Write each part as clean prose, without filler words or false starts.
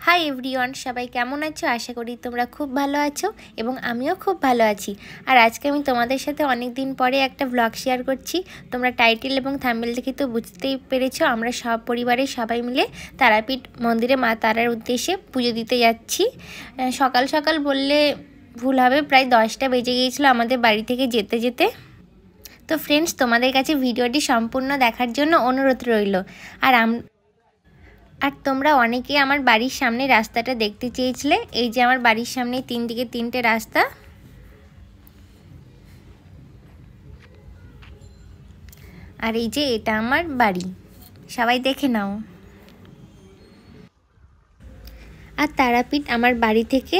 Hi everyone, সবাই কেমন আছো? আশা করি তোমরা খুব ভালো আছো এবং আমিও খুব ভালো আছি। আর আজকে আমি তোমাদের সাথে অনেক দিন পরে একটা ব্লগ শেয়ার করছি। তোমরা টাইটেল এবং থাম্বনেল দেখে তো বুঝতেই পেরেছো, আমরা সব পরিবারের সবাই মিলে তারাপীঠ মন্দিরে মা তারার উদ্দেশ্যে পুজো দিতে যাচ্ছি। সকাল সকাল বললে ভুল হবে, প্রায় 10টা বেজে গিয়েছিলো আমাদের বাড়ি থেকে যেতে যেতে। তো ফ্রেন্ডস, তোমাদের কাছে ভিডিওটি সম্পূর্ণ দেখার জন্য অনুরোধ রইল। আর তোমরা অনেকেই আমার বাড়ির সামনে রাস্তাটা দেখতে চেয়েছিলে। এই যে আমার বাড়ির সামনে 3 দিকে 3টে রাস্তা। আর এই যে এটা আমার বাড়ি, সবাই দেখে নাও। আর তারাপীঠ আমার বাড়ি থেকে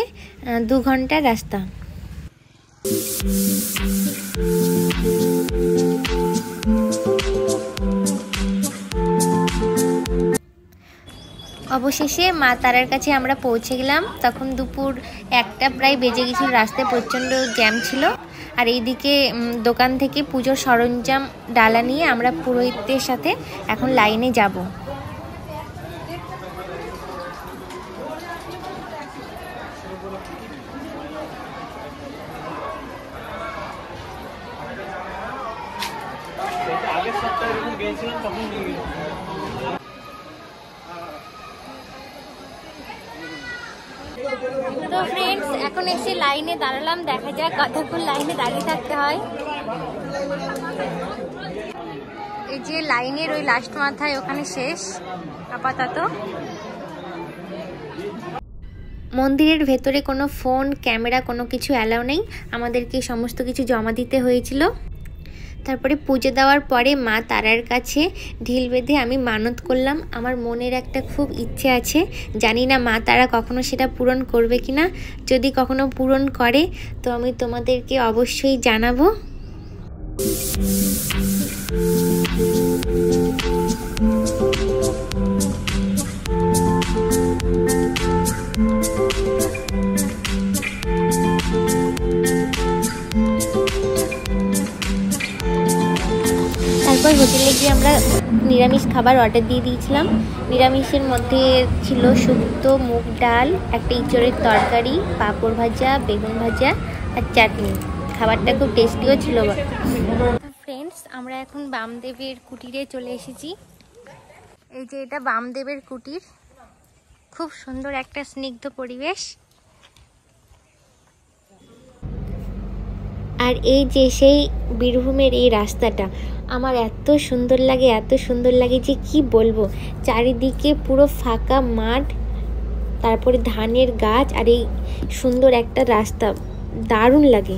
2 ঘন্টার রাস্তা। অবশেষে মা তারার কাছে আমরা পৌঁছে গেলাম। তখন দুপুর 1টা প্রায় বেজে গেছিল, রাস্তায় প্রচণ্ড জ্যাম ছিল। আর এইদিকে দোকান থেকে পুজোর সরঞ্জাম ডালা নিয়ে আমরা পুরোহিতদের সাথে এখন লাইনে যাব। তো ফ্রেন্ডস, এখন এসে লাইনে দাঁড়ালাম, দেখা যাক কতক্ষণ লাইনে দাঁড়িয়ে থাকতে হয়। এই যে লাইনের ওই লাস্ট মাথায় ওখানে শেষ আপাতত। মন্দিরের ভেতরে কোনো ফোন ক্যামেরা কোনো কিছু অ্যালাউ নেই, আমাদেরকে সমস্ত কিছু জমা দিতে হয়েছিল। তারপরে পুজো দেওয়ার পরে মা তারার কাছে ঢিল বেঁধে আমি মানত করলাম। আমার মনের একটা খুব ইচ্ছে আছে, জানি না মা তারা কখনো সেটা পূরণ করবে কিনা। যদি কখনো পূরণ করে তো আমি তোমাদেরকে অবশ্যই জানাবো। তারপর হোটেলে গিয়ে আমরা নিরামিষ খাবার অর্ডার দিয়ে দিয়েছিলাম। নিরামিষের মধ্যে ছিল শুক্তো, মুগ ডাল, একটা ইঁচড়ের তরকারি, পাঁপড় ভাজা, বেগুন ভাজা আর চাটনি। খাবারটা খুব টেস্টিও ছিল। ফ্রেন্ডস, আমরা এখন বামদেবের কুটিরে চলে এসেছি। এই যে এটা বামদেবের কুটির, খুব সুন্দর একটা স্নিগ্ধ পরিবেশ। আর এই যে সেই বীরভূমের এই রাস্তাটা আমার এত সুন্দর লাগে, এত সুন্দর লাগে যে কি বলবো। চারিদিকে পুরো ফাঁকা মাঠ, তারপরে ধানের গাছ আর এই সুন্দর একটা রাস্তা, দারুণ লাগে।